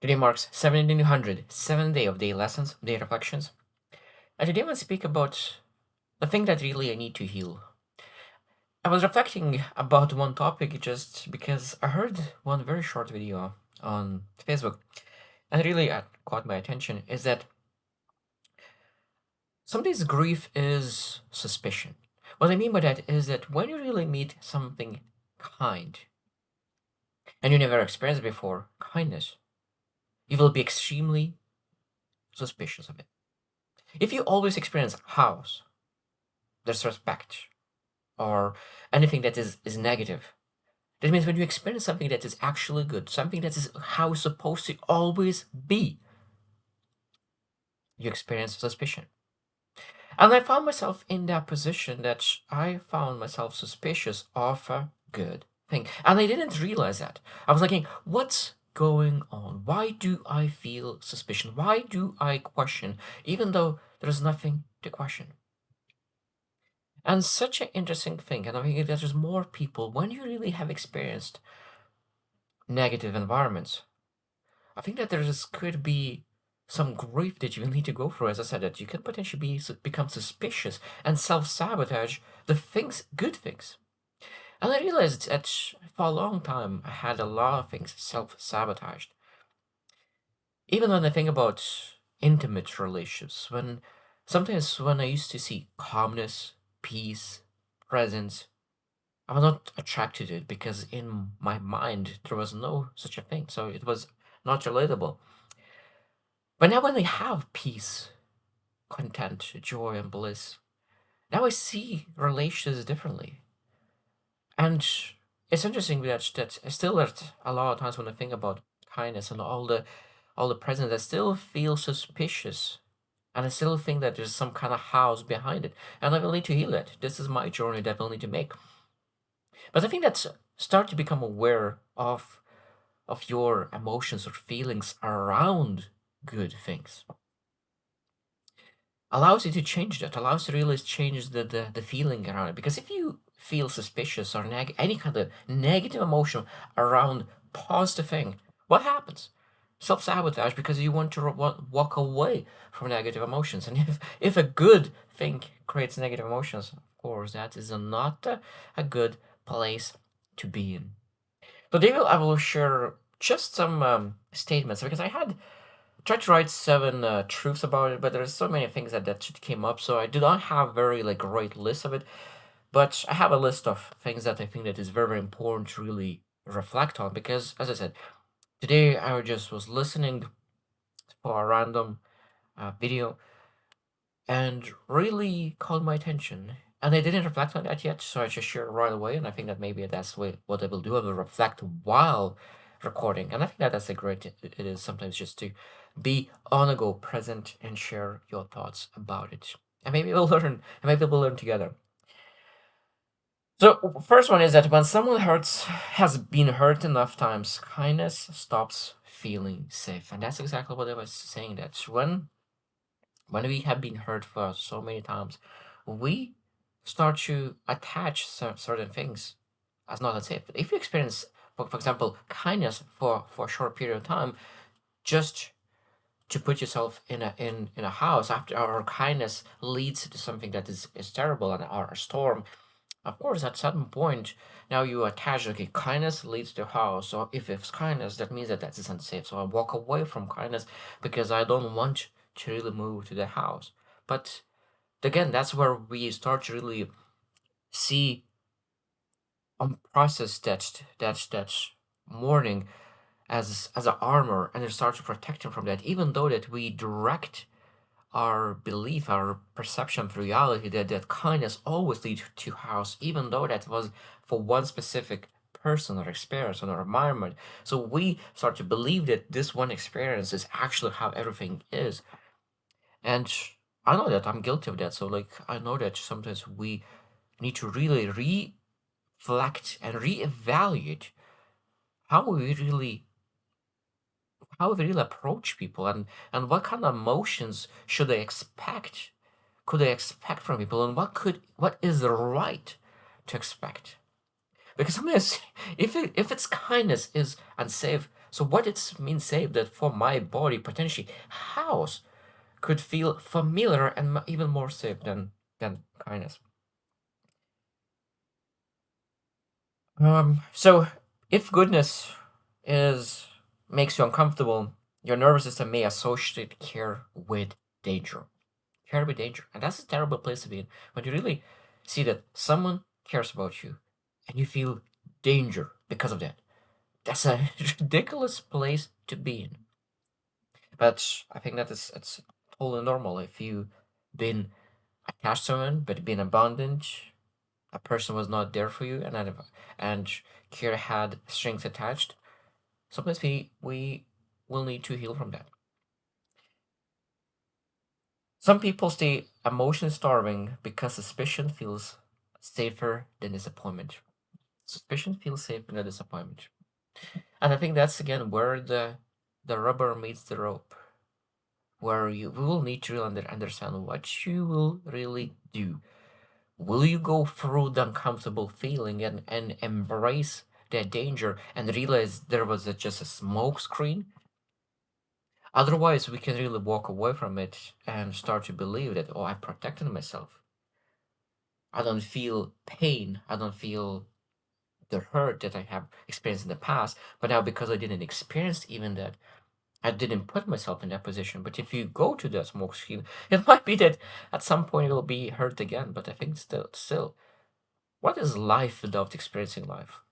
Today marks 1700, 7th day of day lessons, day reflections. And today I will speak about the thing that really I need to heal. I was reflecting about one topic just because I heard one very short video on Facebook, and it really caught my attention. Is that somebody's grief is suspicion. What I mean by that is that when you really meet something kind and you never experienced before, kindness, you will be extremely suspicious of it. If you always experience house, disrespect, or anything that is negative. That means when you experience something that is actually good, something that is how it's supposed to always be, you experience suspicion. And I found myself in that position that I found myself suspicious of a good thing. And I didn't realize that. I was thinking, what's going on? Why do I feel suspicion? Why do I question, even though there's nothing to question? And such an interesting thing, and I think that there's more people when you really have experienced negative environments. I think that could be some grief that you need to go through. As I said, that you can potentially become suspicious and self-sabotage the things, good things. And I realized that for a long time I had a lot of things self-sabotaged. Even when I think about intimate relationships, when sometimes when I used to see calmness, peace, presence, I was not attracted to it because in my mind there was no such a thing. So it was not relatable. But now when I have peace, content, joy, and bliss, now I see relations differently. And it's interesting that I still at a lot of times when I think about kindness and all the presents, I still feel suspicious. And I still think that there's some kind of house behind it. And I will need to heal it. This is my journey that I will need to make. But I think that's start to become aware of your emotions or feelings around good things allows you to change that, allows you to really change the feeling around it. Because if you feel suspicious or any kind of negative emotion around positive thing, what happens? Self-sabotage because you want to walk away from negative emotions. And if a good thing creates negative emotions, of course, that is not a good place to be in. Today I will share just some statements because I had tried to write seven truths about it, but there's so many things that should came up, so I do not have very like great list of it. But I have a list of things that I think that is very, very important to really reflect on because, as I said, today I just was listening for a random video and really caught my attention. And I didn't reflect on that yet, so I just share it right away. And I think that maybe that's what I will do. I will reflect while recording. And I think that that's a great it is sometimes just to be on the go, present, and share your thoughts about it. And maybe we'll learn, and maybe we'll learn together. So first one is that when someone has been hurt enough times, kindness stops feeling safe. And that's exactly what I was saying. That when we have been hurt for so many times, we start to attach certain things as not unsafe. But if you experience, for example, kindness for a short period of time, just to put yourself in a house after our kindness leads to something that is terrible and or a storm, of course, at some point, now you attach, okay, kindness leads to house. So if it's kindness, that means that is unsafe. So I walk away from kindness because I don't want to really move to the house. But again, that's where we start to really see process that mourning as an armor and it starts to protect him from that, even though that we direct our belief, our perception of reality that kindness always leads to house, even though that was for one specific person or experience or environment. So we start to believe that this one experience is actually how everything is. And I know that I'm guilty of that. So like I know that sometimes we need to really reflect and reevaluate how we really how we really approach people and what kind of emotions should they expect could they expect from people and what is the right to expect because sometimes if it's kindness is unsafe, So what it's means say that for my body potentially house could feel familiar and even more safe than kindness. So if goodness is makes you uncomfortable, your nervous system may associate care with danger. Care with danger. And that's a terrible place to be in. When you really see that someone cares about you and you feel danger because of that. That's a ridiculous place to be in. But I think that is it's totally normal if you been attached to someone but been abandoned, a person was not there for you and care had strings attached. Sometimes we will need to heal from that. Some people stay emotionally starving because suspicion feels safer than disappointment. Suspicion feels safer than disappointment. And I think that's again where the rubber meets the rope, where you we will need to really understand what you will really do. Will you go through the uncomfortable feeling and embrace that danger and realize there was just a smoke screen? Otherwise, we can really walk away from it and start to believe that, oh, I protected myself. I don't feel pain. I don't feel the hurt that I have experienced in the past. But now, because I didn't experience even that, I didn't put myself in that position. But if you go to that smoke screen, it might be that at some point you'll be hurt again. But I think still, what is life without experiencing life?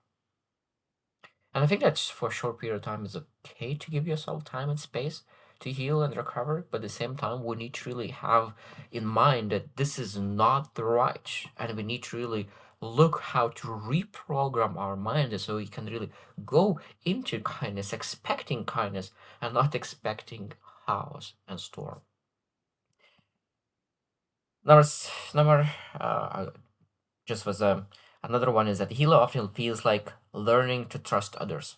And I think that for a short period of time it's okay to give yourself time and space to heal and recover, but at the same time we need to really have in mind that this is not the right, and we need to really look how to reprogram our mind so we can really go into kindness, expecting kindness and not expecting chaos and storm. Number just was another one is that healer often feels like learning to trust others.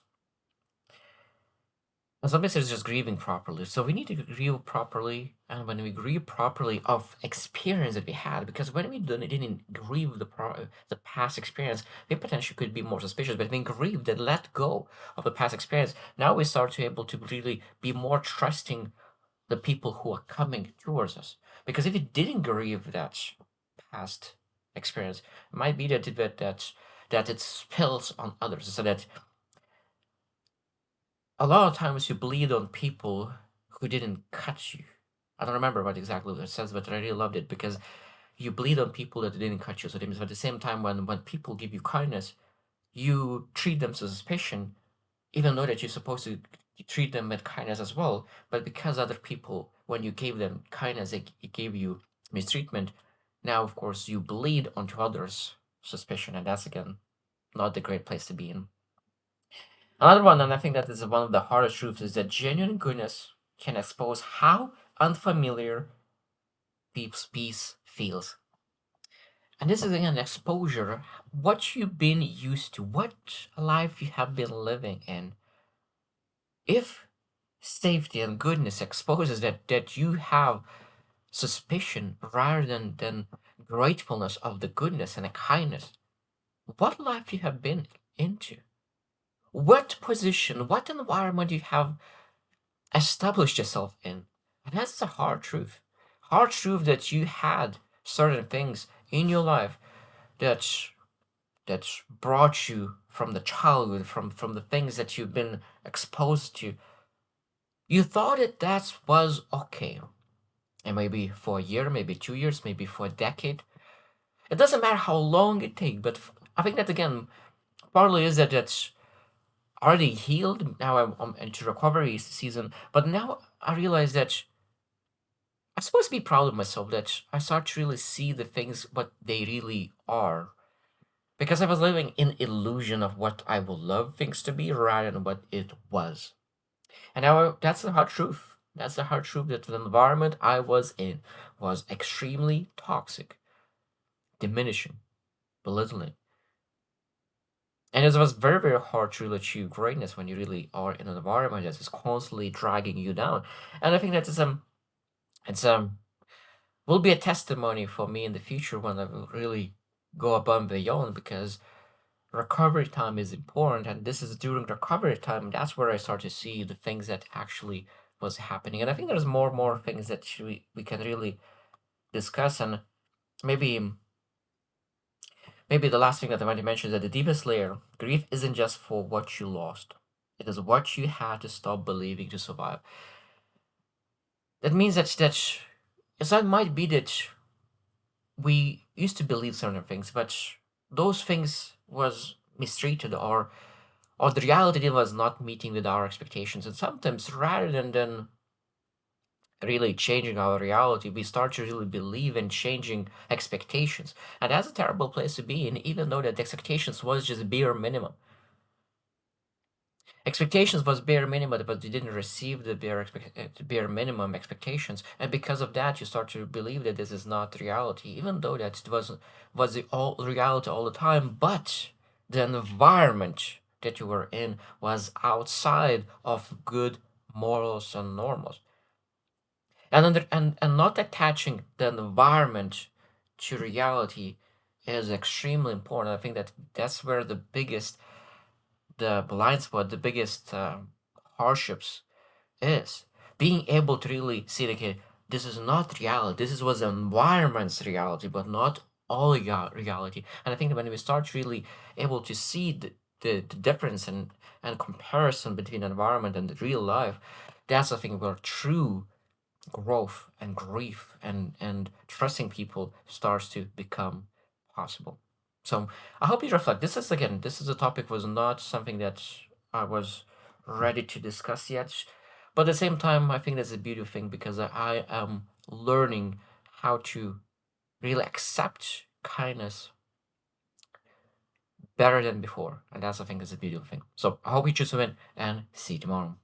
And sometimes it's just grieving properly. So we need to grieve properly, and when we grieve properly of experience that we had, because when we didn't grieve the past experience, we potentially could be more suspicious. But when grieve that let go of the past experience, now we start to able to really be more trusting the people who are coming towards us. Because if we didn't grieve that past experience, it might be that it spills on others, so that a lot of times you bleed on people who didn't cut you. I don't remember what exactly it says, but I really loved it because you bleed on people that didn't cut you. So that means at the same time when people give you kindness, you treat them with suspicion, even though that you're supposed to treat them with kindness as well. But because other people, when you gave them kindness, it gave you mistreatment. Now, of course, you bleed onto others' suspicion, and that's again not the great place to be in. Another one, and I think that is one of the hardest truths, is that genuine goodness can expose how unfamiliar peace feels. And this is again exposure, what you've been used to, what life you have been living in. If safety and goodness exposes that you have suspicion rather than gratefulness of the goodness and the kindness, what life you have been into, what position, what environment you have established yourself in. And that's a hard truth. Hard truth that you had certain things in your life that that brought you from the childhood, from the things that you've been exposed to. You thought that was okay. And maybe for a year, maybe 2 years, maybe for a decade. It doesn't matter how long it takes, but I think that again, partly is that that's already healed. Now I'm into recovery season, but now I realize that I'm supposed to be proud of myself that I start to really see the things what they really are. Because I was living in illusion of what I would love things to be rather than what it was. And now that's the hard truth. That's the hard truth that the environment I was in was extremely toxic, diminishing, belittling. And it was very, very hard to really achieve greatness when you really are in an environment that is constantly dragging you down. And I think that is it's will be a testimony for me in the future when I will really go above and beyond because recovery time is important, and this is during recovery time that's where I start to see the things that actually was happening. And I think there's more things that we can really discuss. And maybe maybe the last thing that I want to mention is that the deepest layer, grief isn't just for what you lost. It is what you had to stop believing to survive. That means that might be that we used to believe certain things, but those things was mistreated, or the reality was not meeting with our expectations. And sometimes rather than really changing our reality, we start to really believe in changing expectations. And that's a terrible place to be in, even though that expectations was just bare minimum. Expectations was bare minimum, but you didn't receive the bare minimum expectations, and because of that, you start to believe that this is not reality, even though that it was the all reality all the time. But the environment that you were in was outside of good morals and normals, and not attaching the environment to reality is extremely important. I think that that's where the blind spot, the biggest hardships is being able to really see like, okay, this is not reality. This was environment's reality, but not all reality. And I think that when we start really able to see the difference and comparison between environment and the real life, that's I think where true growth and grief and trusting people starts to become possible. So I hope you reflect. This is again, this is a topic was not something that I was ready to discuss yet, but at the same time, I think that's a beautiful thing because I am learning how to really accept kindness better than before, and that's I think is a beautiful thing. So I hope you choose to win and see you tomorrow.